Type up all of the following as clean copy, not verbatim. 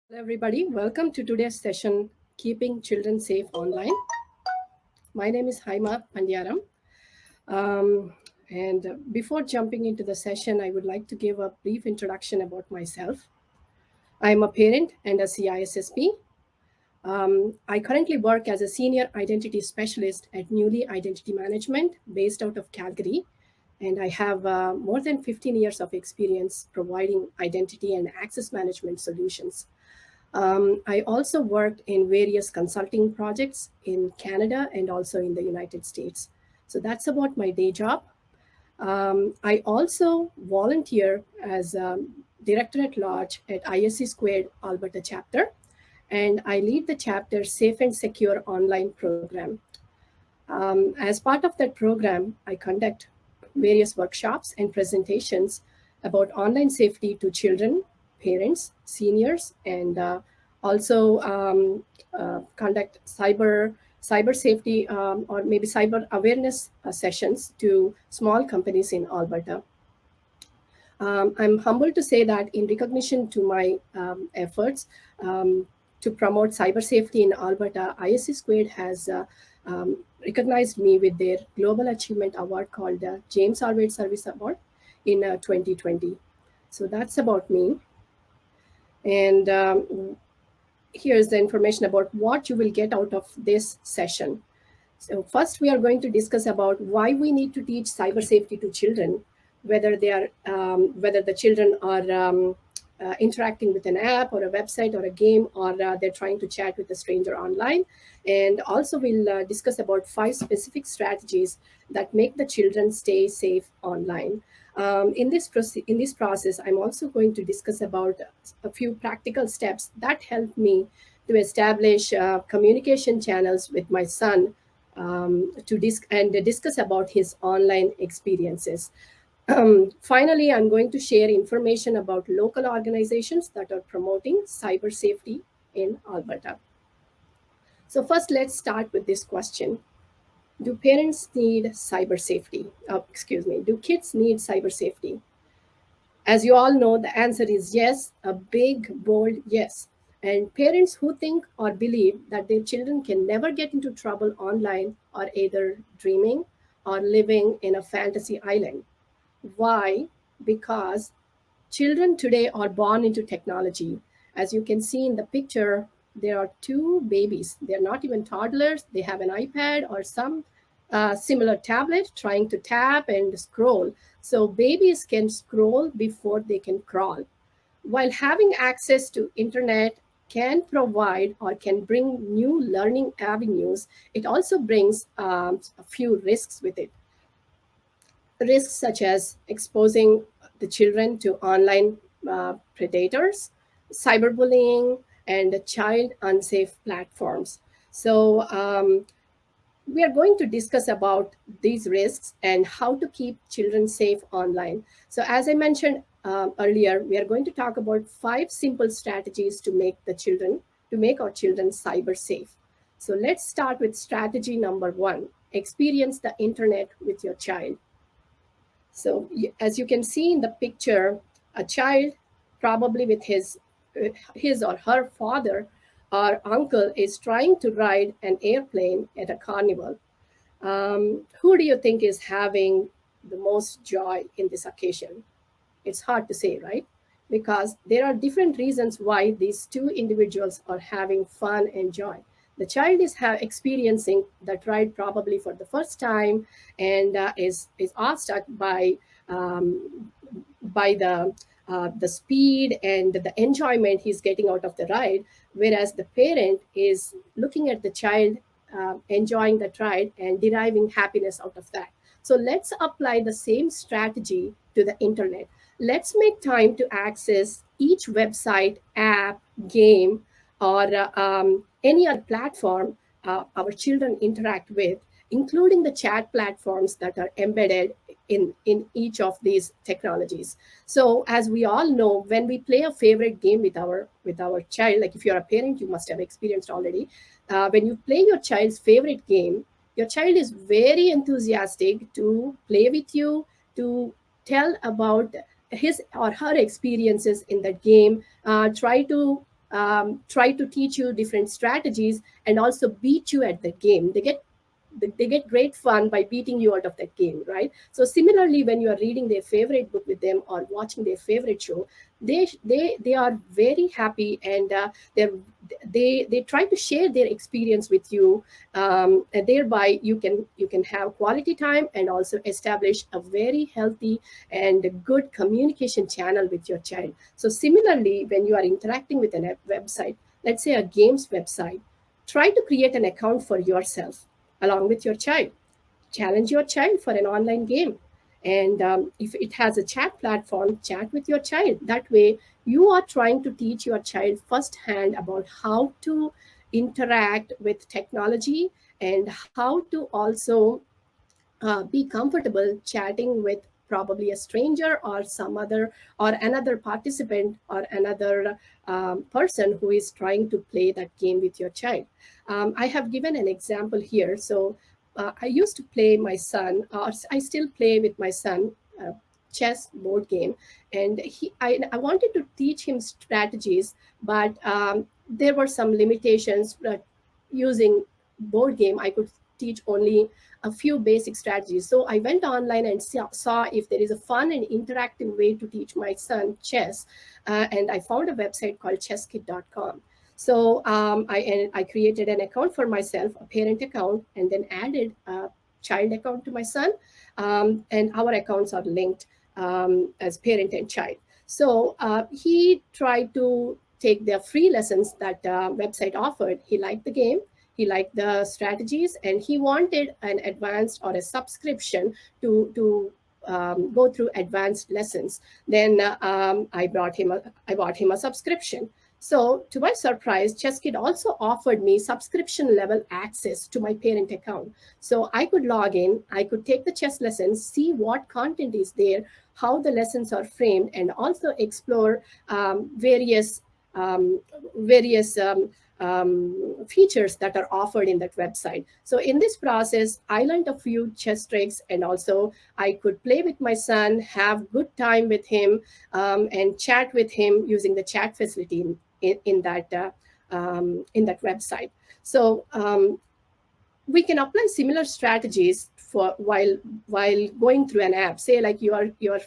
Hello, everybody. Welcome to today's session, Keeping Children Safe Online. My name is Hyma Pandyaram. And before jumping into the session, I would like to give a brief introduction about myself. I'm a parent and a CISSP. I currently work as a senior identity specialist at Newly Identity Management based out of Calgary. And I have more than 15 years of experience providing identity and access management solutions. I also worked in various consulting projects in Canada and also in the United States. So that's about my day job. I also volunteer as director at large at ISC Squared Alberta chapter, and I lead the chapter Safe and Secure Online program. As part of that program, I conduct various workshops and presentations about online safety to children, parents, seniors, and also conduct cyber safety or maybe cyber awareness sessions to small companies in Alberta. I'm humbled to say that in recognition to my efforts to promote cyber safety in Alberta, ISC Squared has recognized me with their Global Achievement Award called James Harvard Service Award in 2020. So that's about me. And here's the information about what you will get out of this session. So first, we are going to discuss about why we need to teach cyber safety to children, whether the children are interacting with an app or a website or a game, or they're trying to chat with a stranger online. And also, we'll discuss about 5 specific strategies that make the children stay safe online. In this process, I'm also going to discuss about a few practical steps that help me to establish communication channels with my son and discuss about his online experiences. Finally, I'm going to share information about local organizations that are promoting cyber safety in Alberta. So first, let's start with this question. Do parents need cyber safety? Do kids need cyber safety? As you all know, the answer is yes, a big, bold yes. And parents who think or believe that their children can never get into trouble online are either dreaming or living in a fantasy island. Why? Because children today are born into technology. As you can see in the picture, there are 2 babies. They're not even toddlers. They have an iPad or some similar tablet trying to tap and scroll. So babies can scroll before they can crawl. While having access to internet can provide or can bring new learning avenues, it also brings a few risks with it. Risks such as exposing the children to online predators, cyberbullying, and child unsafe platforms. So we are going to discuss about these risks and how to keep children safe online. So as I mentioned earlier, we are going to talk about 5 simple strategies to make our children cyber safe. So let's start with strategy number 1. Experience the internet with your child. So as you can see in the picture, a child probably with his or her father or uncle is trying to ride an airplane at a carnival. Who do you think is having the most joy in this occasion? It's hard to say, right? Because there are different reasons why these 2 individuals are having fun and joy. The child is experiencing that ride probably for the first time and is awestruck by the speed and the enjoyment he's getting out of the ride, whereas the parent is looking at the child enjoying the ride and deriving happiness out of that. So let's apply the same strategy to the internet. Let's make time to access each website, app, game, or any other platform our children interact with, including the chat platforms that are embedded in each of these technologies. So as we all know, when we play a favorite game with our child, like if you're a parent, you must have experienced already. When you play your child's favorite game, your child is very enthusiastic to play with you, to tell about his or her experiences in that game, try to try to teach you different strategies and also beat you at the game. They get great fun by beating you out of that game, right? So similarly, when you are reading their favorite book with them or watching their favorite show, they are very happy, and they try to share their experience with you, and thereby you can have quality time and also establish a very healthy and good communication channel with your child. So similarly, when you are interacting with a website, let's say a games website, try to create an account for yourself along with your child. Challenge your child for an online game. And if it has a chat platform, chat with your child. That way, you are trying to teach your child firsthand about how to interact with technology and how to also be comfortable chatting with probably a stranger or some other or another participant or another person who is trying to play that game with your child. I have given an example here. So I used to play my son, or I still play with my son, chess board game, and I wanted to teach him strategies, but there were some limitations. Using board game, I could teach only a few basic strategies. So I went online and saw if there is a fun and interactive way to teach my son chess. And I found a website called chesskit.com. So I created an account for myself, a parent account, and then added a child account to my son. And our accounts are linked as parent and child. So he tried to take the free lessons that website offered. He liked the game, he liked the strategies, and he wanted an advanced or a subscription to go through advanced lessons. Then I bought him a subscription. So to my surprise, ChessKid also offered me subscription level access to my parent account. So I could log in, I could take the chess lessons, see what content is there, how the lessons are framed, and also explore um, various features that are offered in that website. So in this process, I learned a few chess tricks, and also I could play with my son, have good time with him, and chat with him using the chat facility in that website. So we can apply similar strategies for while going through an app. Say like your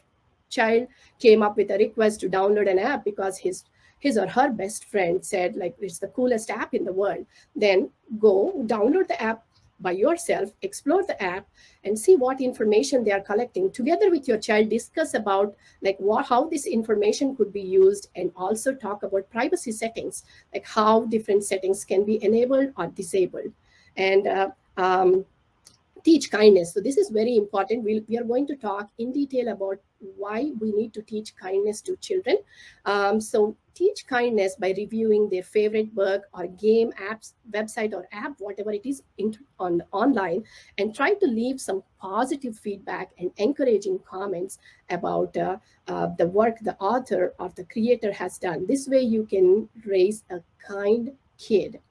child came up with a request to download an app because his or her best friend said like it's the coolest app in the world. Then go download the app by yourself, explore the app, and see what information they are collecting. Together with your child, discuss about like how this information could be used, and also talk about privacy settings, like how different settings can be enabled or disabled. And teach kindness. So this is very important. We are going to talk in detail about why we need to teach kindness to children. So teach kindness by reviewing their favorite book or game, apps, website or app, whatever it is online, and try to leave some positive feedback and encouraging comments about the work the author or the creator has done. This way you can raise a kind kid.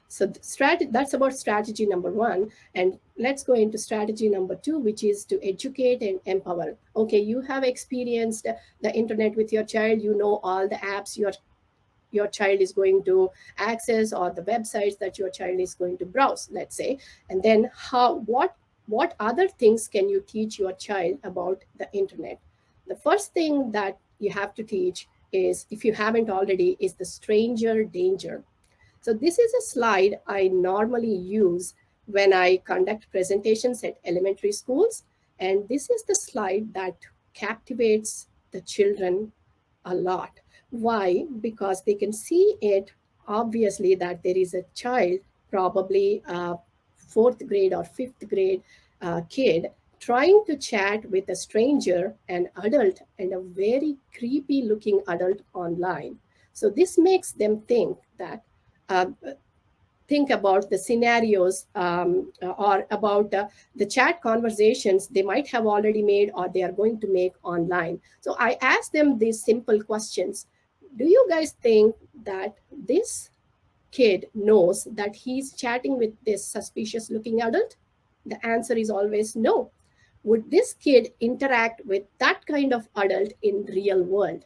So that's about strategy number one. And let's go into strategy number two, which is to educate and empower. Okay, you have experienced the internet with your child. You know all the apps your child is going to access, or the websites that your child is going to browse, let's say. And then what other things can you teach your child about the internet? The first thing that you have to teach is, if you haven't already, is the stranger danger. So this is a slide I normally use when I conduct presentations at elementary schools. And this is the slide that captivates the children a lot. Why? Because they can see it obviously that there is a child, probably a fourth grade or fifth grade kid, trying to chat with a stranger, an adult, and a very creepy looking adult online. So this makes them uh, think about the scenarios, or about the chat conversations they might have already made or they are going to make online. So I ask them these simple questions. Do you guys think that this kid knows that he's chatting with this suspicious looking adult? The answer is always no. Would this kid interact with that kind of adult in real world?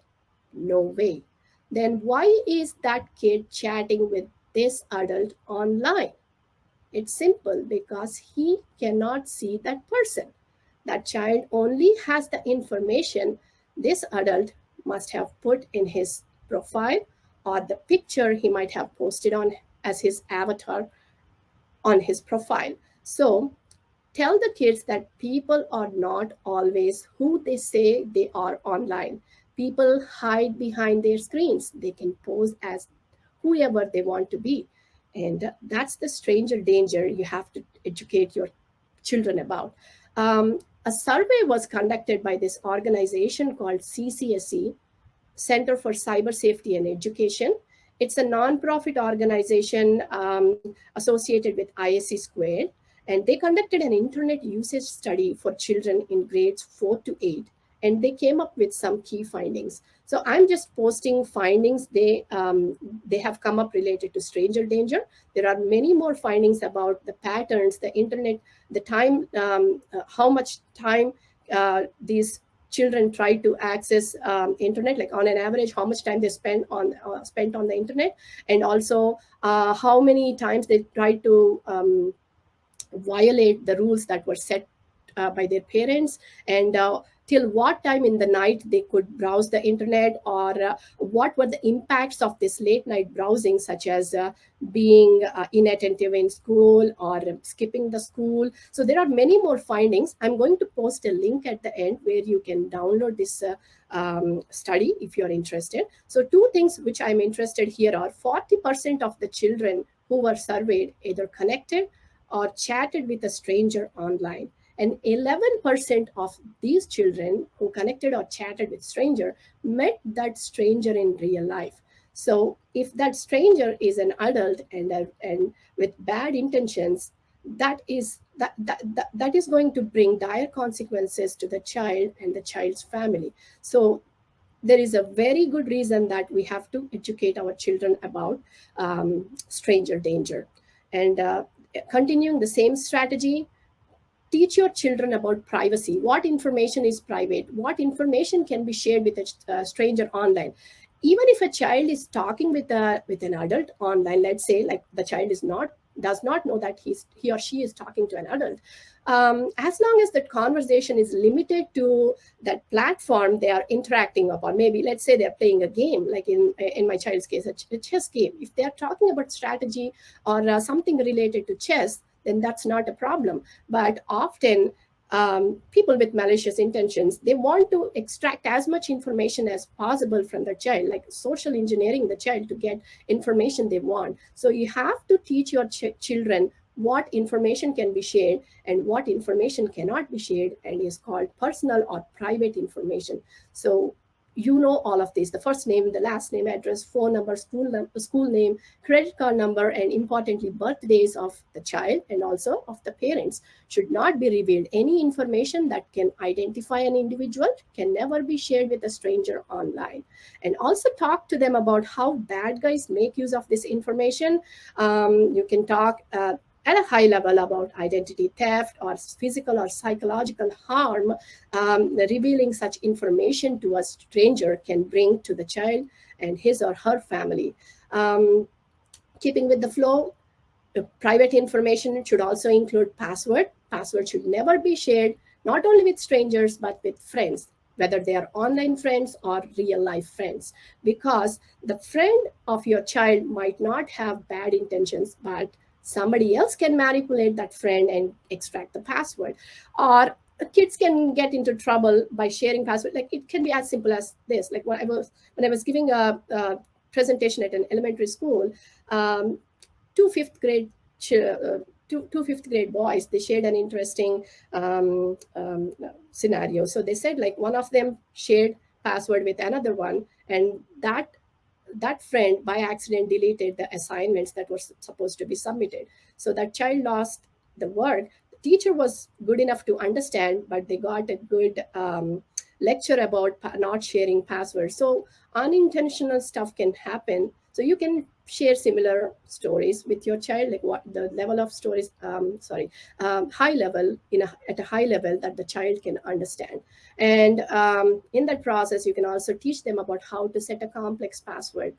No way. Then why is that kid chatting with this adult online? It's simple, because he cannot see that person. That child only has the information this adult must have put in his profile, or the picture he might have posted on as his avatar on his profile. So tell the kids that people are not always who they say they are online. People hide behind their screens. They can pose as whoever they want to be. And that's the stranger danger you have to educate your children about. A survey was conducted by this organization called CCSE, Center for Cyber Safety and Education. It's a nonprofit organization associated with ISC Squared, and they conducted an internet usage study for children in grades 4 to 8, and they came up with some key findings. So I'm just posting findings they have come up related to stranger danger. There are many more findings about the patterns, the internet, the time, how much time these children try to access internet, like on an average how much time they spent on the internet, and also how many times they try to violate the rules that were set by their parents, and till what time in the night they could browse the internet, or what were the impacts of this late night browsing, such as being inattentive in school, or skipping the school. So there are many more findings. I'm going to post a link at the end where you can download this study if you're interested. So two things which I'm interested here are 40% of the children who were surveyed either connected or chatted with a stranger online. And 11% of these children who connected or chatted with stranger met that stranger in real life. So if that stranger is an adult and with bad intentions, that is going to bring dire consequences to the child and the child's family. So there is a very good reason that we have to educate our children about stranger danger. And continuing the same strategy, teach your children about privacy. What information is private? What information can be shared with a stranger online? Even if a child is talking with an adult online, let's say like the child does not know that he or she is talking to an adult, as long as that conversation is limited to that platform they are interacting upon. Maybe let's say they're playing a game, like in my child's case, a chess game. If they're talking about strategy or something related to chess, then that's not a problem. But often people with malicious intentions, they want to extract as much information as possible from the child, like social engineering the child to get information they want. So you have to teach your children what information can be shared and what information cannot be shared and is called personal or private information. So you know all of this: the first name, the last name, address, phone number, school name, credit card number, and importantly birthdays of the child and also of the parents should not be revealed. Any information that can identify an individual can never be shared with a stranger online. And also talk to them about how bad guys make use of this information. You can talk at a high level about identity theft or physical or psychological harm revealing such information to a stranger can bring to the child and his or her family. Keeping with the flow, private information should also include password. Password should never be shared, not only with strangers, but with friends, whether they are online friends or real life friends, because the friend of your child might not have bad intentions, but somebody else can manipulate that friend and extract the password. Or kids can get into trouble by sharing password. Like it can be as simple as this. Like when I was giving a presentation at an elementary school, two fifth grade two fifth grade boys, they shared an interesting scenario. So they said like one of them shared password with another one, and that friend by accident deleted the assignments that were supposed to be submitted. So that child lost the work. The teacher was good enough to understand, but they got a good lecture about not sharing passwords. So unintentional stuff can happen. So you can share similar stories with your child, like what the level of stories, high level, at a high level that the child can understand. And in that process, you can also teach them about how to set a complex password.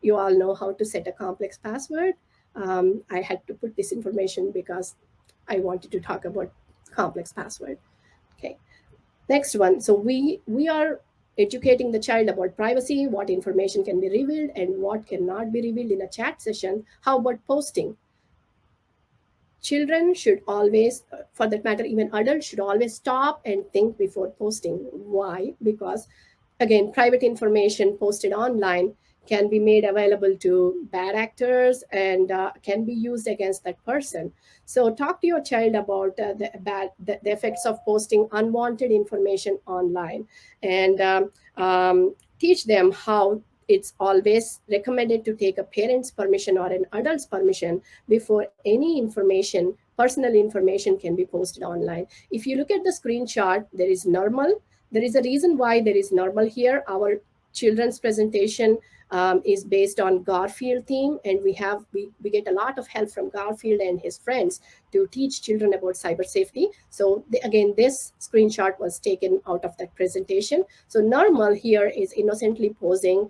You all know how to set a complex password. I had to put this information because I wanted to talk about complex password. Okay. Next one. So we are educating the child about privacy, what information can be revealed and what cannot be revealed in a chat session. How about posting? Children should always, for that matter, even adults should always stop and think before posting. Why? Because again, private information posted online can be made available to bad actors and can be used against that person. So talk to your child about the effects of posting unwanted information online, and teach them how it's always recommended to take a parent's permission or an adult's permission before any information, personal information, can be posted online. If you look at the screenshot, there is normal. There is a reason why there is normal here. Our children's presentation is based on Garfield theme, and we get a lot of help from Garfield and his friends to teach children about cyber safety. So again, this screenshot was taken out of that presentation. So normal here is innocently posing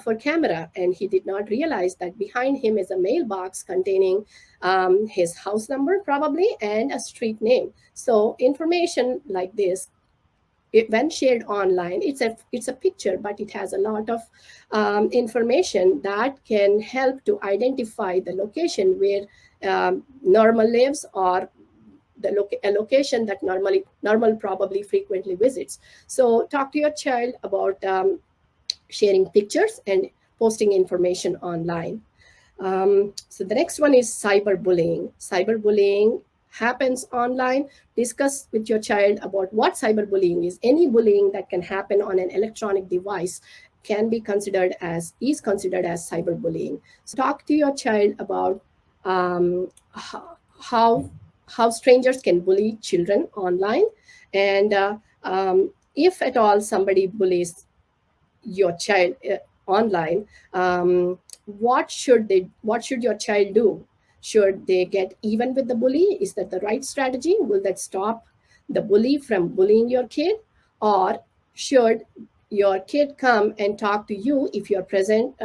for camera, and he did not realize that behind him is a mailbox containing his house number probably and a street name. So information like this, when shared online, it's a picture, but it has a lot of information that can help to identify the location where normal lives, or a location that normal probably frequently visits. So talk to your child about sharing pictures and posting information online. So the next one is cyberbullying. Cyberbullying happens online. Discuss with your child about what cyberbullying is. Any bullying that can happen on an electronic device is considered as cyberbullying. So talk to your child about how strangers can bully children online, and if at all somebody bullies your child online, what should your child do? Should they get even with the bully? Is that the right strategy? Will that stop the bully from bullying your kid? Or should your kid come and talk to you if you're present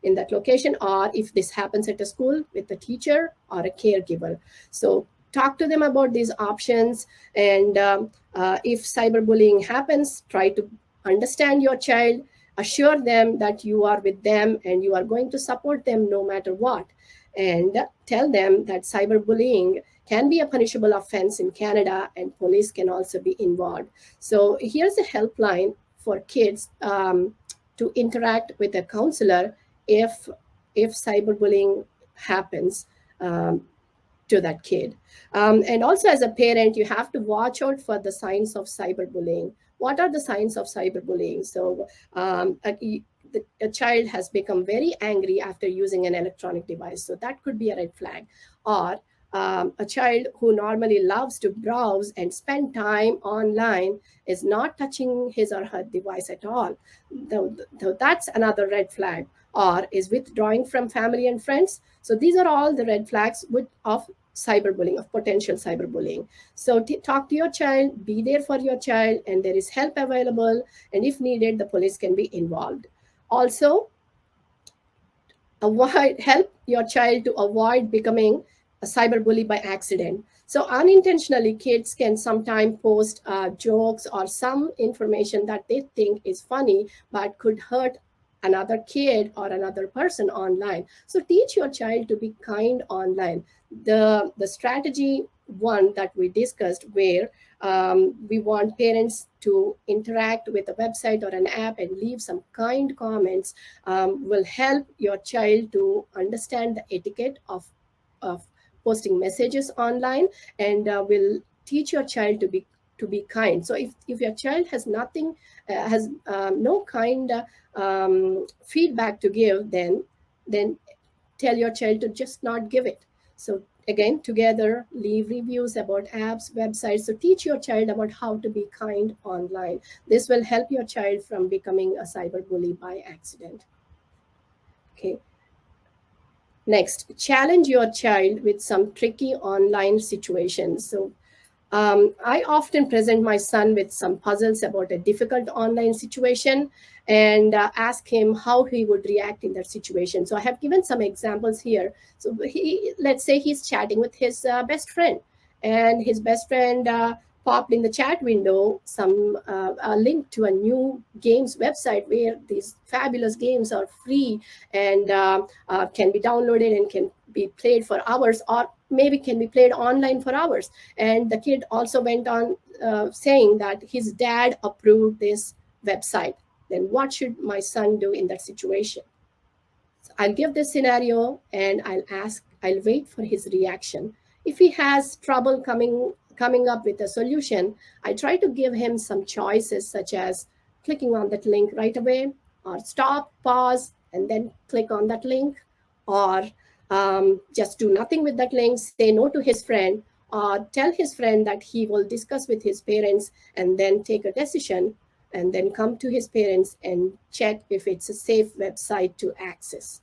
in that location, or if this happens at a school with a teacher or a caregiver? So talk to them about these options, and if cyberbullying happens, try to understand your child, assure them that you are with them and you are going to support them no matter what, and tell them that cyberbullying can be a punishable offense in Canada and police can also be involved. So here's a helpline for kids to interact with a counselor if cyberbullying happens to that kid. And also, as a parent, you have to watch out for the signs of cyberbullying. What are the signs of cyberbullying? So a child has become very angry after using an electronic device. So that could be a red flag. Or a child who normally loves to browse and spend time online is not touching his or her device at all. Though that's another red flag. Or is withdrawing from family and friends. So these are all the red flags of cyberbullying, of potential cyberbullying. So talk to your child, be there for your child, and there is help available. And if needed, the police can be involved. Also, help your child to avoid becoming a cyberbully by accident. So unintentionally, kids can sometimes post jokes or some information that they think is funny, but could hurt another kid or another person online. So teach your child to be kind online. The strategy one that we discussed, where we want parents to interact with a website or an app and leave some kind comments, will help your child to understand the etiquette of posting messages online, and will teach your child to be kind. So if your child has nothing, has no kind feedback to give, then tell your child to just not give it. So again, together, leave reviews about apps, websites. So teach your child about how to be kind online. This will help your child from becoming a cyberbully by accident. Okay. Next, challenge your child with some tricky online situations. So I often present my son with some puzzles about a difficult online situation and ask him how he would react in that situation. So I have given some examples here. So let's say he's chatting with his best friend, and his best friend popped in the chat window some a link to a new games website where these fabulous games are free and can be downloaded and can be played for hours, or maybe can be played online for hours. And the kid also went on saying that his dad approved this website. Then what should my son do in that situation? So I'll give this scenario and I'll wait for his reaction. If he has trouble coming up with a solution, I try to give him some choices, such as clicking on that link right away, or stop, pause, and then click on that link, or just do nothing with that link, say no to his friend, or tell his friend that he will discuss with his parents and then take a decision, and then come to his parents and check if it's a safe website to access.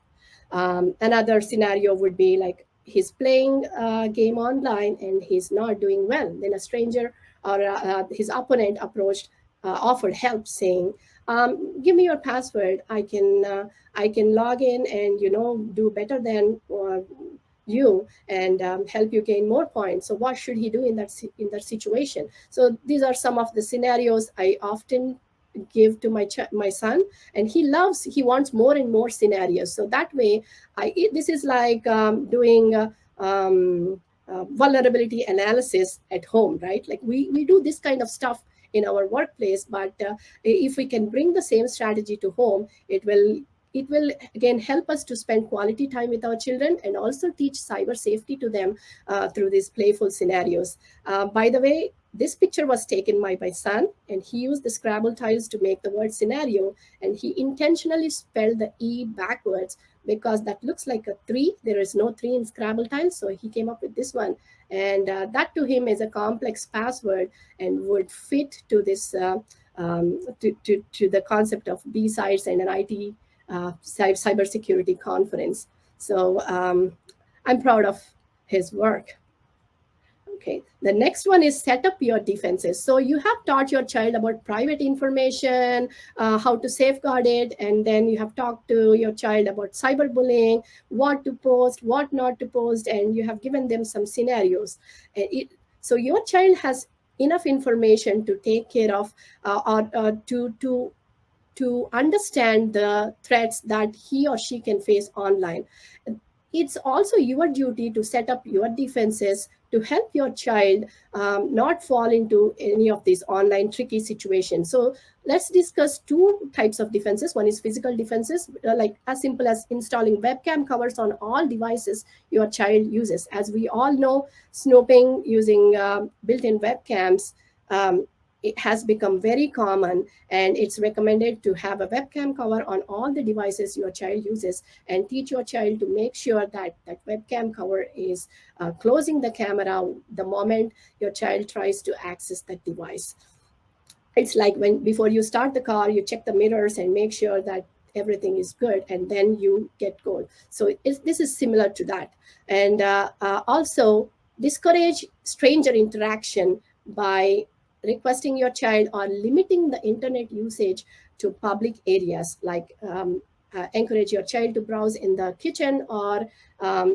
Another scenario would be like he's playing a game online and he's not doing well. Then a stranger or his opponent offered help, saying, "Give me your password. I can log in and do better than you and help you gain more points." So what should he do in that situation? So these are some of the scenarios I often give to my son, and he wants more and more scenarios. So that way this is like doing vulnerability analysis at home, right? Like we do this kind of stuff in our workplace, but if we can bring the same strategy to home, it will again help us to spend quality time with our children and also teach cyber safety to them through these playful scenarios. By the way, this picture was taken by my son, and he used the Scrabble tiles to make the word scenario, and he intentionally spelled the E backwards because that looks like a 3. There is no 3 in Scrabble tiles, so he came up with this one. And that to him is a complex password and would fit to this to the concept of B-sides and an IT cybersecurity conference. So I'm proud of his work. Okay, the next one is set up your defenses. So you have taught your child about private information, how to safeguard it, and then you have talked to your child about cyberbullying, what to post, what not to post, and you have given them some scenarios. So your child has enough information to take care of or to understand the threats that he or she can face online. It's also your duty to set up your defenses to help your child not fall into any of these online tricky situations. So let's discuss two types of defenses. One is physical defenses, like as simple as installing webcam covers on all devices your child uses. As we all know, snooping using built-in webcams, it has become very common, and it's recommended to have a webcam cover on all the devices your child uses, and teach your child to make sure that that webcam cover is closing the camera the moment your child tries to access that device. It's like when before you start the car, you check the mirrors and make sure that everything is good, and then you get going. So this is similar to that. And also discourage stranger interaction by requesting your child or limiting the internet usage to public areas, like encourage your child to browse in the kitchen or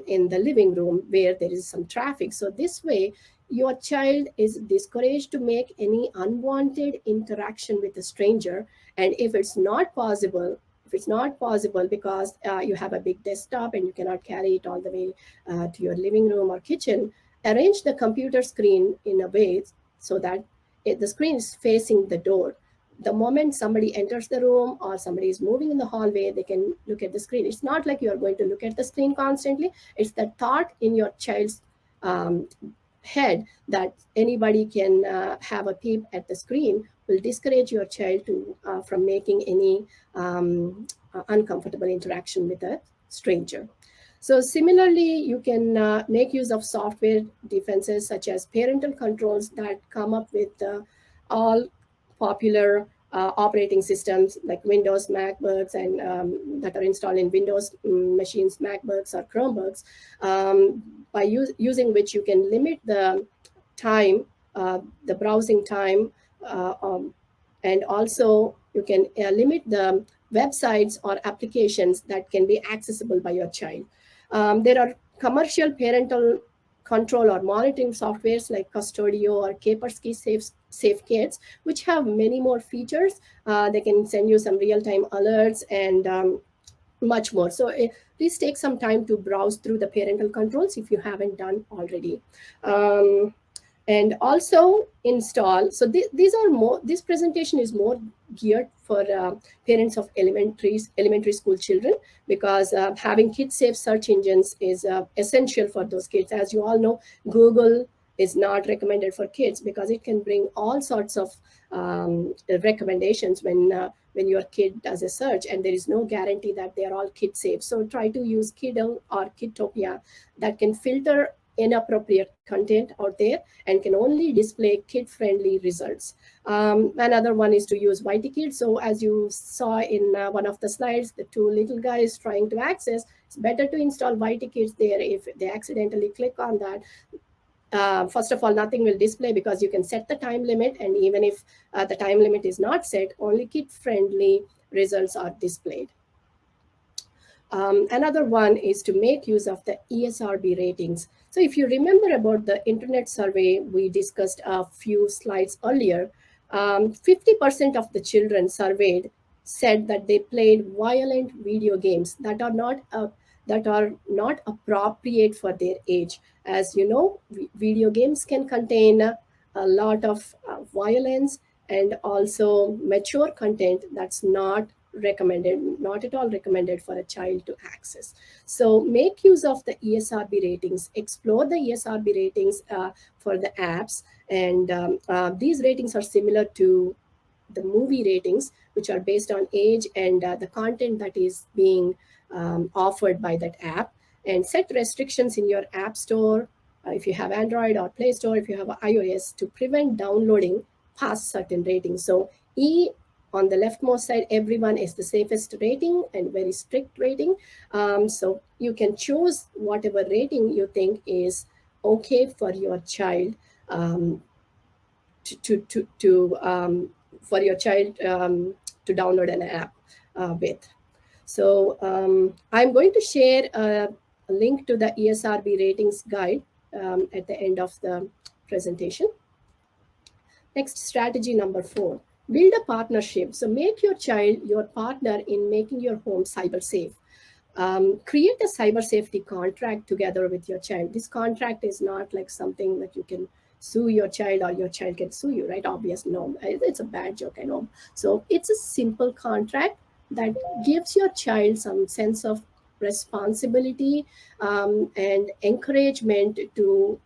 in the living room where there is some traffic. So this way your child is discouraged to make any unwanted interaction with a stranger. And if it's not possible because you have a big desktop and you cannot carry it all the way to your living room or kitchen, arrange the computer screen in a way so that the screen is facing the door. The moment somebody enters the room or somebody is moving in the hallway, they can look at the screen. It's not like you are going to look at the screen constantly. It's the thought in your child's head that anybody can have a peep at the screen will discourage your child from making any uncomfortable interaction with a stranger. So similarly, you can make use of software defenses such as parental controls that come up with all popular operating systems like Windows, MacBooks, and that are installed in Windows machines, MacBooks or Chromebooks, by using which you can limit the time, the browsing time, uh, um, and also you can limit the websites or applications that can be accessible by your child. There are commercial parental control or monitoring softwares like Custodio or Kaspersky Safe Kids, which have many more features. They can send you some real-time alerts and much more. So please take some time to browse through the parental controls if you haven't done already. And also install. So these are more. This presentation is more geared for parents of elementary school children, because having kid-safe search engines is essential for those kids. As you all know, Google is not recommended for kids because it can bring all sorts of recommendations when your kid does a search, and there is no guarantee that they are all kid safe. So try to use Kiddle or Kidtopia that can filter inappropriate content out there and can only display kid-friendly results. Another one is to use YT So as you saw in one of the slides, the two little guys trying to access, it's better to install YT there. If they accidentally click on that, first of all, nothing will display because you can set the time limit, and even if the time limit is not set, only kid-friendly results are displayed. Another one is to make use of the ESRB ratings. So if you remember about the internet survey we discussed a few slides earlier, 50% of the children surveyed said that they played violent video games that are not appropriate for their age. As you know, video games can contain a lot of violence and also mature content that's not at all recommended for a child to access. So make use of the ESRB ratings, explore the ESRB ratings for the apps, and these ratings are similar to the movie ratings, which are based on age and the content that is being offered by that app. And set restrictions in your app store, if you have Android, or Play Store if you have iOS, to prevent downloading past certain ratings. So E on the leftmost side, everyone is the safest rating and very strict rating. So you can choose whatever rating you think is okay for your child for your child to download an app with. So I'm going to share a link to the ESRB ratings guide at the end of the presentation. Next, strategy number 4, build a partnership. So make your child your partner in making your home cyber safe. Create a cyber safety contract together with your child. This contract is not like something that you can sue your child or your child can sue you, right? Obvious, no, it's a bad joke, I know. So it's a simple contract that gives your child some sense of responsibility and encouragement to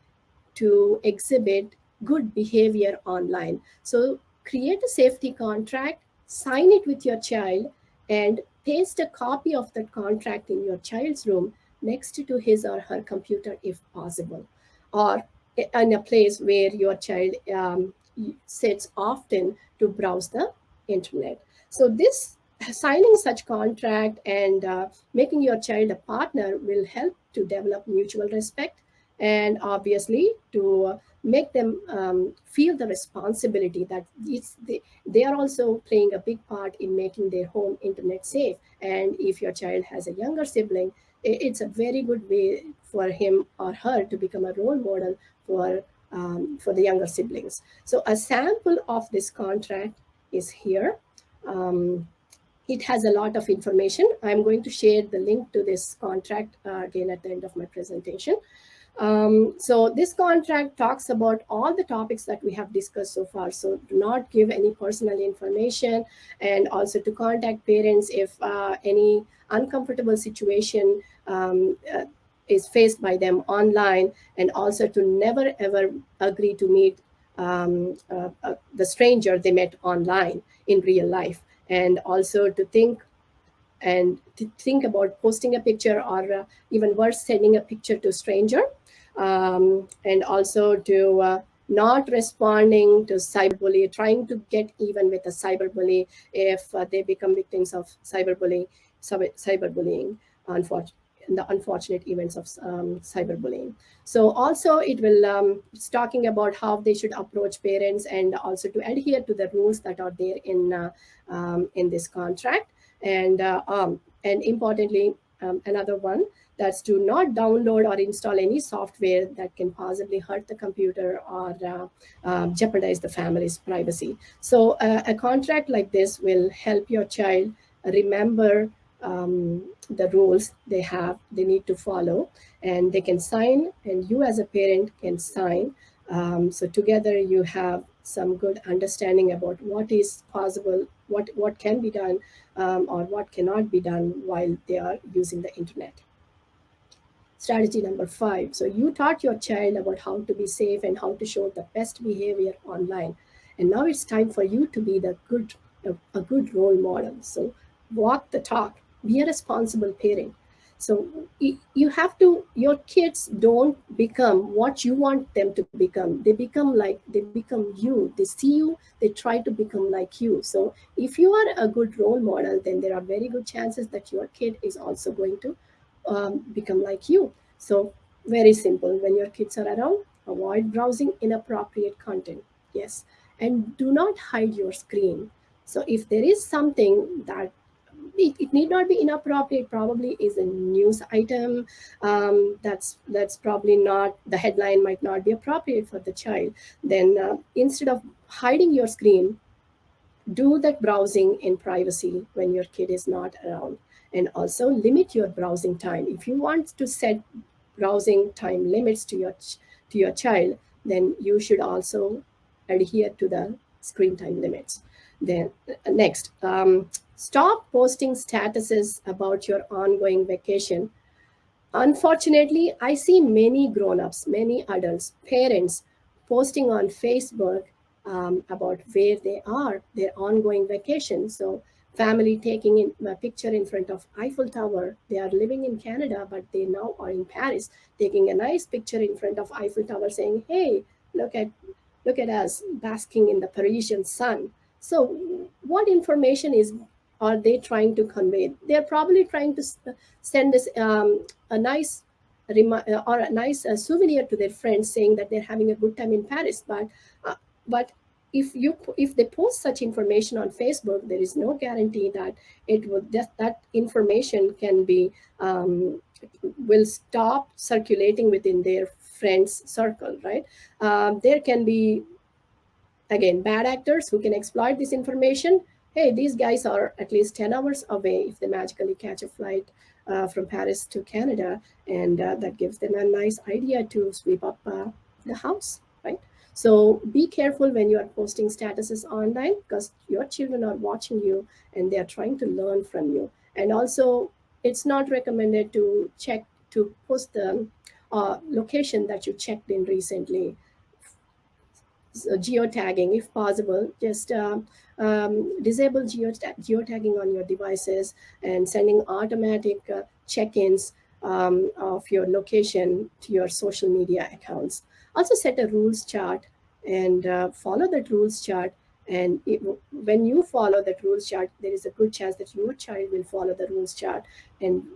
exhibit good behavior online. So create a safety contract, sign it with your child, and paste a copy of that contract in your child's room next to his or her computer if possible, or in a place where your child sits often to browse the internet. So this signing such contract and making your child a partner will help to develop mutual respect, and obviously to make them feel the responsibility that they are also playing a big part in making their home internet safe. And if your child has a younger sibling, it's a very good way for him or her to become a role model for the younger siblings. So a sample of this contract is here. It has a lot of information. I'm going to share the link to this contract again at the end of my presentation. So this contract talks about all the topics that we have discussed so far. So do not give any personal information, and also to contact parents if any uncomfortable situation is faced by them online, and also to never ever agree to meet the stranger they met online in real life, and also to think about posting a picture, or even worse, sending a picture to a stranger, and also to not responding to cyberbully, trying to get even with a cyberbully if they become victims of cyberbullying, the unfortunate events of cyberbullying. So also it will, it's talking about how they should approach parents and also to adhere to the rules that are there in this contract. And importantly, another one, that's to not download or install any software that can possibly hurt the computer or jeopardize the family's privacy. So a contract like this will help your child remember the rules they need to follow, and they can sign, and you as a parent can sign. So together you have some good understanding about what is possible, what can be done, or what cannot be done while they are using the internet. Strategy number 5. So you taught your child about how to be safe and how to show the best behavior online. And now it's time for you to be a good role model. So walk the talk, be a responsible parent. So you have to, your kids don't become what you want them to become. They become you. They see you, they try to become like you. So if you are a good role model, then there are very good chances that your kid is also going to become like you. So very simple. When your kids are around, avoid browsing inappropriate content. Yes, and do not hide your screen. So if there is something that it need not be inappropriate, probably is a news item, that's probably not, the headline might not be appropriate for the child, then instead of hiding your screen, do that browsing in privacy when your kid is not around. And also limit your browsing time. If you want to set browsing time limits to your child, then you should also adhere to the screen time limits. Then next, stop posting statuses about your ongoing vacation. Unfortunately, I see many grown-ups, many adults, parents posting on Facebook about where they are, their ongoing vacation. So family taking in a picture in front of Eiffel Tower. They are living in Canada, but they now are in Paris, taking a nice picture in front of Eiffel Tower saying, hey, look at us basking in the Parisian sun. So what information are they trying to convey? They're probably trying to send this a nice or a nice souvenir to their friends, saying that they're having a good time in Paris. But if they post such information on Facebook, there is no guarantee that that information can be will stop circulating within their friends circle, right? There can be, again, bad actors who can exploit this information. Hey, these guys are at least 10 hours away if they magically catch a flight from Paris to Canada, and that gives them a nice idea to sweep up the house, right? So be careful when you are posting statuses online, because your children are watching you and they are trying to learn from you. And also, it's not recommended to post the location that you checked in recently. So geotagging, if possible, just disable geotagging on your devices, and sending automatic check-ins of your location to your social media accounts. Also set a rules chart and follow that rules chart. And when you follow that rules chart, there is a good chance that your child will follow the rules chart. And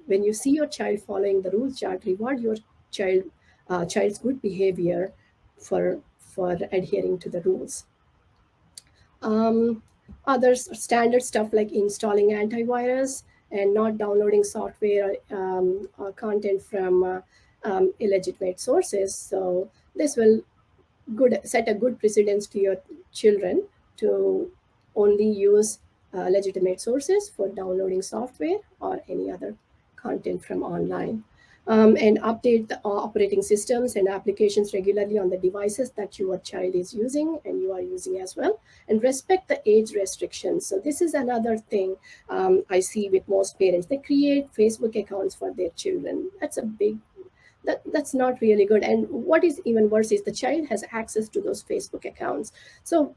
when you see your child following the rules chart, reward your child's good behavior for adhering to the rules. Other standard stuff like installing antivirus and not downloading software or content from illegitimate sources. So this will set a good precedence to your children to only use legitimate sources for downloading software or any other content from online. And update the operating systems and applications regularly on the devices that your child is using and you are using as well. And respect the age restrictions. So this is another thing I see with most parents. They create Facebook accounts for their children. That's not really good. And what is even worse is the child has access to those Facebook accounts. So,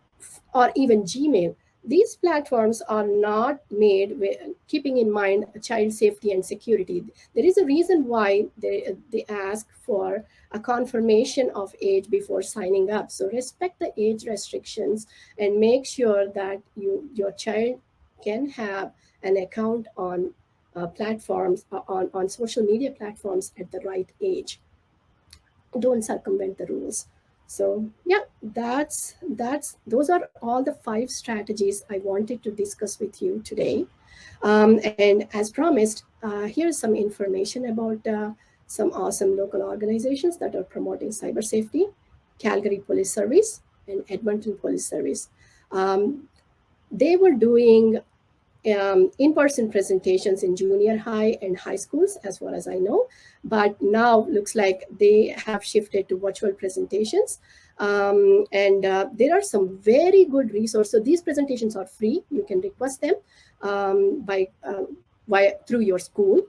or even Gmail. These platforms are not made with keeping in mind child safety and security. There is a reason why they ask for a confirmation of age before signing up. So respect the age restrictions and make sure that your child can have an account on platforms, on social media platforms at the right age. Don't circumvent the rules. So yeah, that's those are all the 5 strategies I wanted to discuss with you today. And as promised, here's some information about some awesome local organizations that are promoting cyber safety: Calgary Police Service and Edmonton Police Service. um, they were doing in-person presentations in junior high and high schools, as far as I know. But now looks like they have shifted to virtual presentations. And there are some very good resources. So these presentations are free. You can request them by through your school.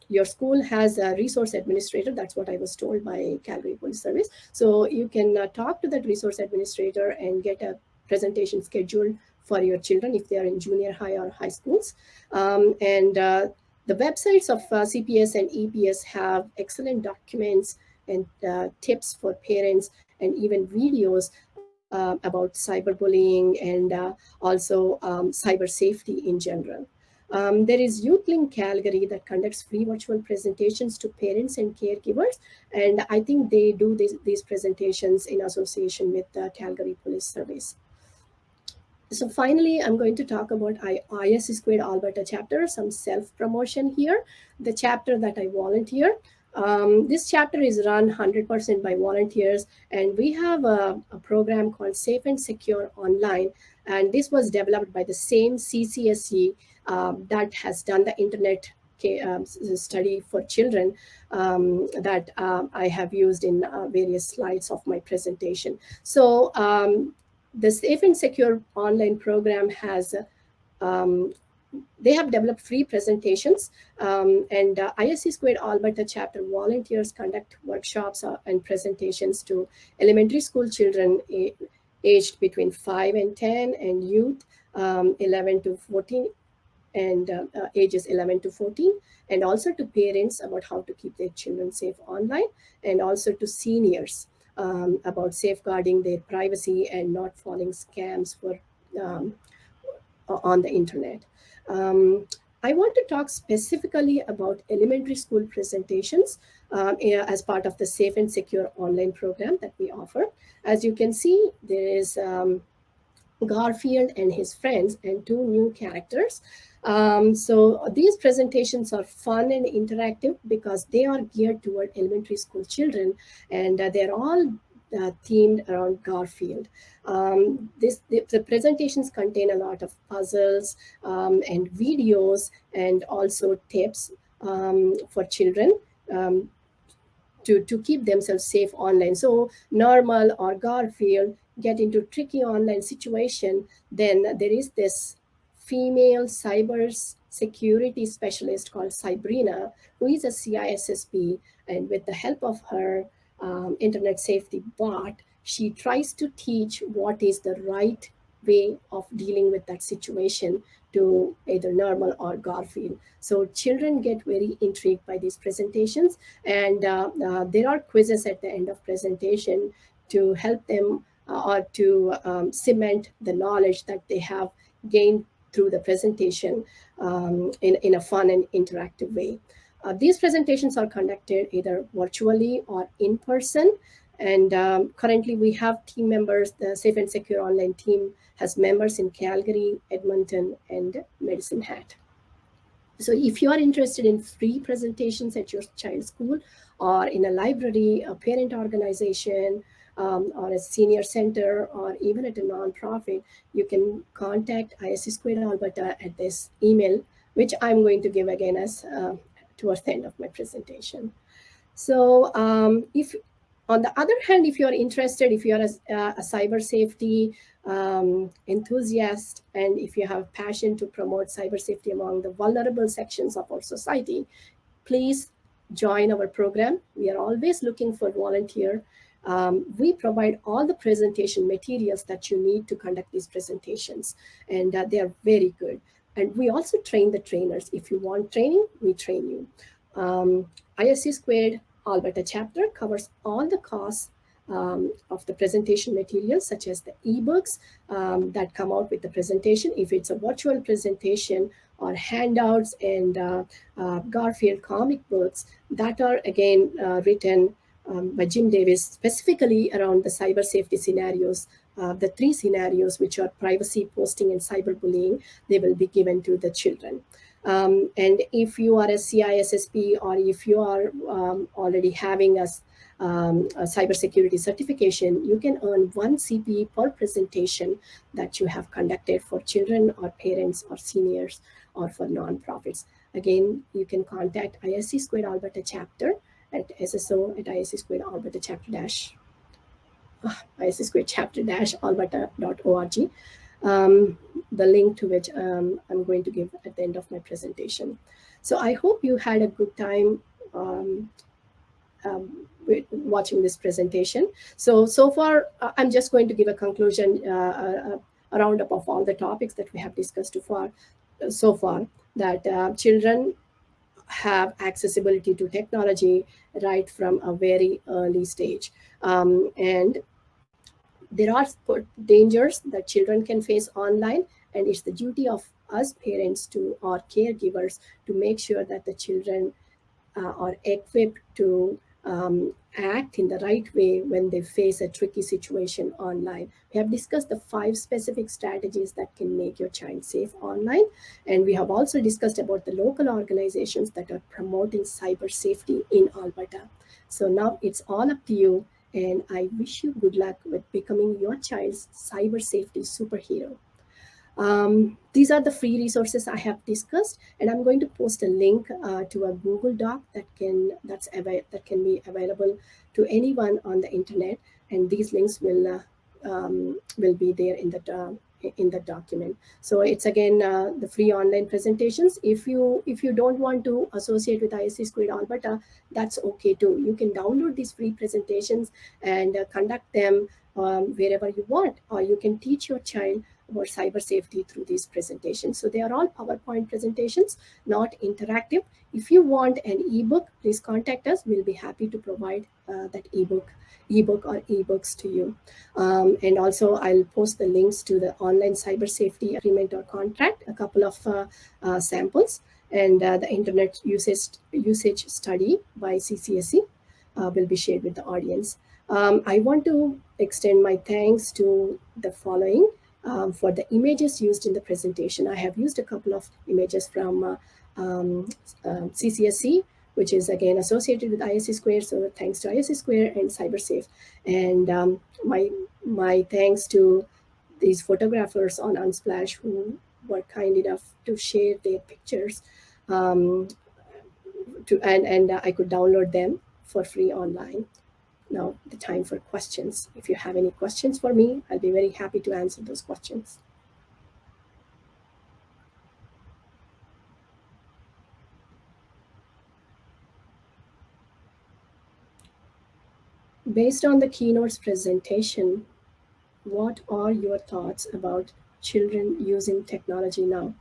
Your school has a resource administrator. That's what I was told by Calgary Police Service. So you can talk to that resource administrator and get a presentation scheduled for your children if they are in junior high or high schools. And the websites of CPS and EPS have excellent documents and tips for parents, and even videos about cyberbullying and also cyber safety in general. There is YouthLink Calgary that conducts free virtual presentations to parents and caregivers, and I think they do these presentations in association with the Calgary Police Service. So finally, I'm going to talk about IS Squared Alberta chapter, some self-promotion here. The chapter that I volunteer. This chapter is run 100% by volunteers, and we have a program called Safe and Secure Online, and this was developed by the same CCSE that has done the internet study for children that I have used in various slides of my presentation. So the Safe and Secure Online program has um, they have developed free presentations, and ISC Squared Alberta chapter volunteers conduct workshops and presentations to elementary school children aged between 5 and 10, and youth 11 to 14, and ages 11 to 14, and also to parents about how to keep their children safe online, and also to seniors about safeguarding their privacy and not falling scams for um, on the internet. Um, I want to talk specifically about elementary school presentations as part of the Safe and Secure Online program that we offer. As you can see, there is Garfield and his friends and 2 new characters. So these presentations are fun and interactive because they are geared toward elementary school children, and they're all themed around Garfield. The presentations contain a lot of puzzles and videos, and also tips for children. To keep themselves safe online. So Normal or Garfield get into tricky online situation, then there is this female cyber security specialist called Sabrina, who is a CISSP, and with the help of her internet safety bot, she tries to teach what is the right way of dealing with that situation to either Normal or Garfield. So children get very intrigued by these presentations, and there are quizzes at the end of presentation to help them or to cement the knowledge that they have gained through the presentation in a fun and interactive way. These presentations are conducted either virtually or in person. And currently we have team members. The Safe and Secure Online team has members in Calgary, Edmonton, and Medicine Hat. So if you are interested in free presentations at your child's school, or in a library, a parent organization, or a senior center, or even at a nonprofit, you can contact ISC Squared Alberta at this email, which I'm going to give again as towards the end of my presentation. So if on the other hand, if you're interested, if you're a cyber safety enthusiast, and if you have passion to promote cyber safety among the vulnerable sections of our society, please join our program. We are always looking for volunteer We provide all the presentation materials that you need to conduct these presentations, and they are very good. And we also train the trainers. If you want training, we train you. ISC Squared Alberta chapter covers all the costs of the presentation materials, such as the ebooks that come out with the presentation, if it's a virtual presentation, or handouts and Garfield comic books that are again written by Jim Davis specifically around the cyber safety scenarios. The three scenarios, which are privacy, posting, and cyberbullying, they will be given to the children. And if you are a CISSP, or if you are already having a cybersecurity certification, you can earn 1 CPE per presentation that you have conducted for children or parents or seniors or for nonprofits. Again, you can contact ISC Squared Alberta chapter at SSO at ISC Squared Alberta chapter dash ISC Squared chapter dash alberta.org. The link to which I'm going to give at the end of my presentation. So I hope you had a good time watching this presentation. So far, I'm just going to give a conclusion, a roundup of all the topics that we have discussed so far, that children have accessibility to technology right from a very early stage. And there are dangers that children can face online, and it's the duty of us parents to or caregivers to make sure that the children are equipped to act in the right way when they face a tricky situation online. We have discussed the 5 specific strategies that can make your child safe online. And we have also discussed about the local organizations that are promoting cyber safety in Alberta. So now it's all up to you. And I wish you good luck with becoming your child's cyber safety superhero. These are the free resources I have discussed, and I'm going to post a link to a Google Doc that can be available to anyone on the internet, and these links will be there in the document. So it's again the free online presentations. If you don't want to associate with ISC Squared Alberta, that's okay too. You can download these free presentations and conduct them wherever you want, or you can teach your child about cyber safety through these presentations. So they are all PowerPoint presentations, not interactive. If you want an ebook, please contact us. We'll be happy to provide that ebook or ebooks to you. And also I'll post the links to the online cyber safety agreement or contract, a couple of samples, and the internet usage study by CCSE will be shared with the audience. I want to extend my thanks to the following. For the images used in the presentation, I have used a couple of images from CCSC, which is again associated with ISC Square. So thanks to ISC Square and CyberSafe. And my thanks to these photographers on Unsplash who were kind enough to share their pictures, and I could download them for free online. Now the time for questions. If you have any questions for me, I'll be very happy to answer those questions. Based on the keynote's presentation, what are your thoughts about children using technology now?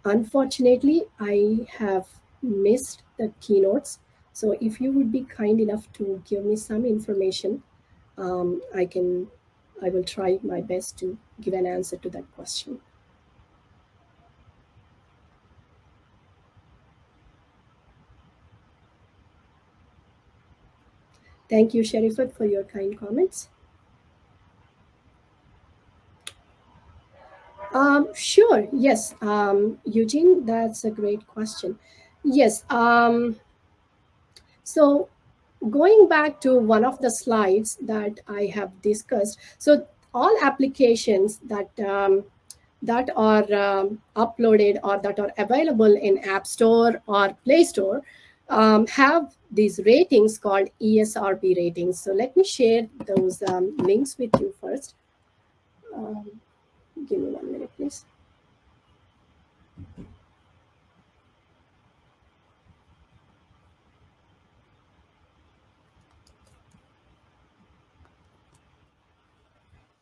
Unfortunately, I have missed the keynotes. So if you would be kind enough to give me some information, I will try my best to give an answer to that question. Thank you, Sharifat, for your kind comments. Sure. Yes. Eugene, that's a great question. Yes. So going back to one of the slides that I have discussed, so all applications that are uploaded or that are available in App Store or Play Store have these ratings called ESRB ratings. So let me share those links with you first. Give me 1 minute, please.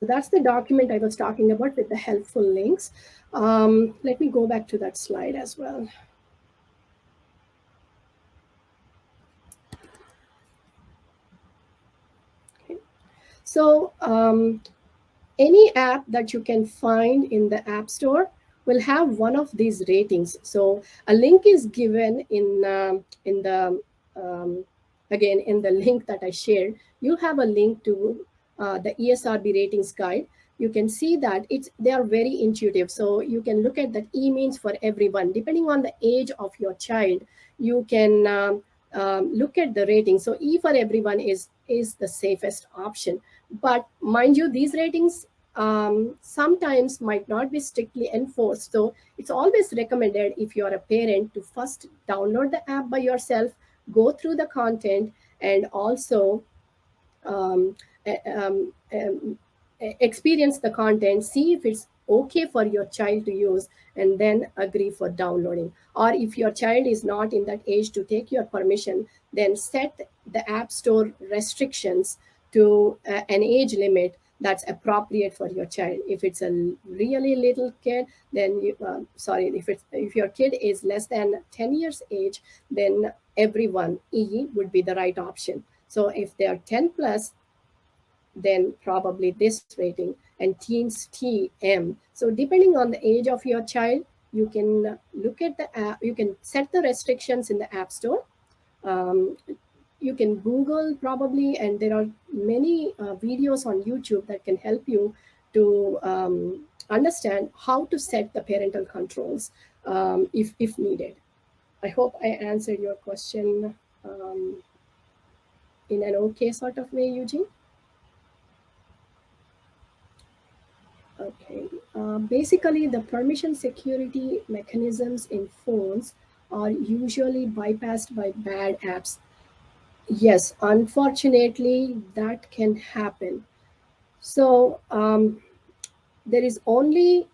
that's the document I was talking about with the helpful links. Let me go back to that slide as well. Okay. So any app that you can find in the App Store will have one of these ratings. So a link is given in the um, again in the link that I shared. You have a link to the ESRB ratings guide. You can see that they are very intuitive. So you can look at that means for everyone depending on the age of your child. You can look at the rating. So E for everyone is the safest option. But mind you, these ratings sometimes might not be strictly enforced. So it's always recommended if you're a parent to first download the app by yourself, go through the content, and also um, e- um, um, experience the content, see if it's okay for your child to use, and then agree for downloading. Or if your child is not in that age to take your permission, then set the App Store restrictions to an age limit that's appropriate for your child. If it's a really little kid, then sorry, if your kid is less than 10 years age, then everyone E would be the right option. So if they are 10 plus, then probably this rating, and teens TM. So depending on the age of your child, you can look at the app, you can set the restrictions in the App Store. Um, you can Google probably, and there are many videos on YouTube that can help you to understand how to set the parental controls if needed. I hope I answered your question in an okay sort of way, Eugene. Okay. Basically, the permission security mechanisms in phones are usually bypassed by bad apps. Yes, unfortunately, that can happen. So there is only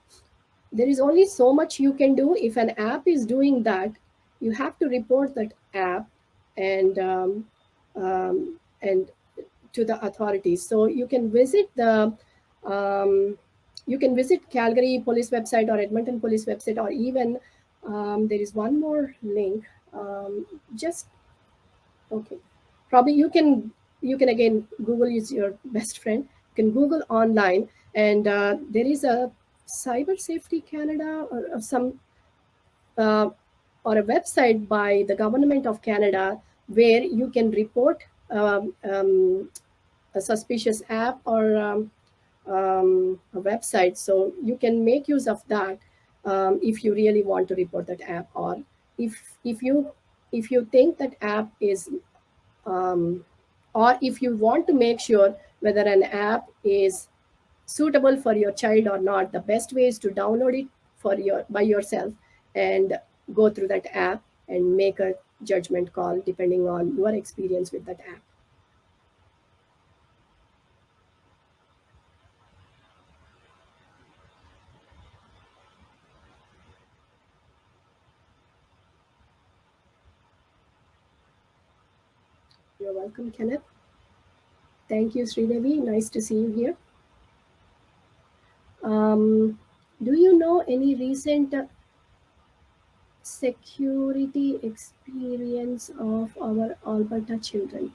so much you can do. If an app is doing that, you have to report that app and and to the authorities. So um, you can visit Calgary police website or Edmonton police website, or even there is one more link. Just okay, probably you can again, Google is your best friend. You can Google online, and there is a Cyber Safety Canada or some uh, or a website by the government of Canada where you can report a suspicious app or a website. So you can make use of that if you really want to report that app, or if you think that app is or if you want to make sure whether an app is suitable for your child or not. The best way is to download it by yourself and go through that app and make a judgment call depending on your experience with that app. You're welcome, Kenneth. Thank you, Sridevi. Nice to see you here. Um, do you know any recent security experience of our Alberta children?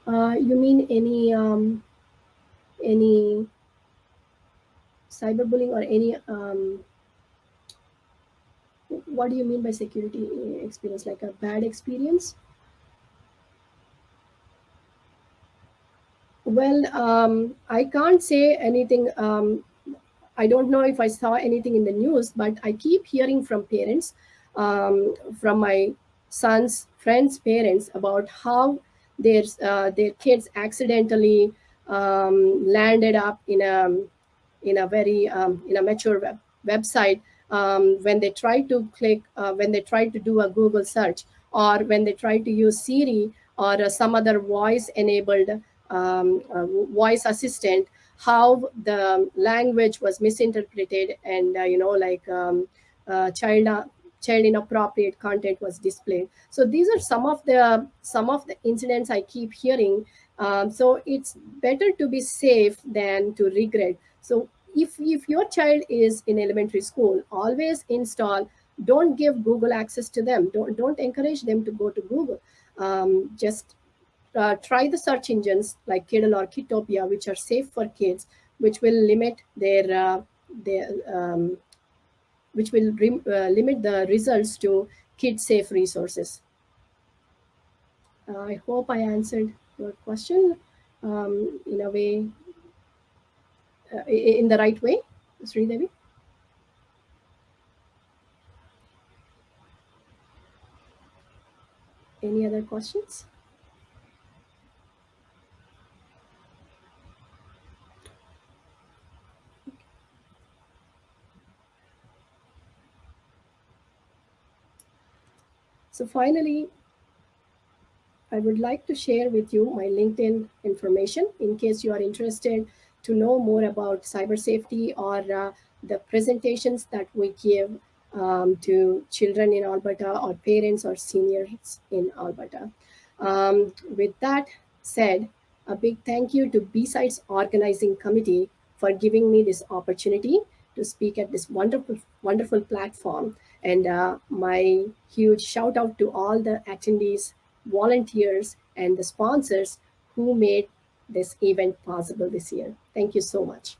You mean any cyberbullying or any what do you mean by security experience? Like a bad experience? Well, I can't say anything. I don't know if I saw anything in the news, but I keep hearing from parents, from my son's friends' parents, about how their kids accidentally landed up in a very in a mature website when they try to click when they try to do a Google search, or when they try to use Siri or some other voice enabled voice assistant, how the language was misinterpreted, and child child inappropriate content was displayed. So these are some of the incidents I keep hearing. So it's better to be safe than to regret. So if your child is in elementary school, always install. Don't give Google access to them. Don't encourage them to go to Google. Just try the search engines like Kiddle or Kitopia, which are safe for kids, which will limit their which will limit the results to kid safe resources. I hope I answered your question in a way, in the right way, Sridevi. Any other questions? So finally, I would like to share with you my LinkedIn information in case you are interested to know more about cyber safety or the presentations that we give to children in Alberta or parents or seniors in Alberta. With that said, a big thank you to B-Sides Organizing Committee for giving me this opportunity to speak at this wonderful, wonderful platform. And my huge shout out to all the attendees, volunteers, and the sponsors who made this event possible this year. Thank you so much.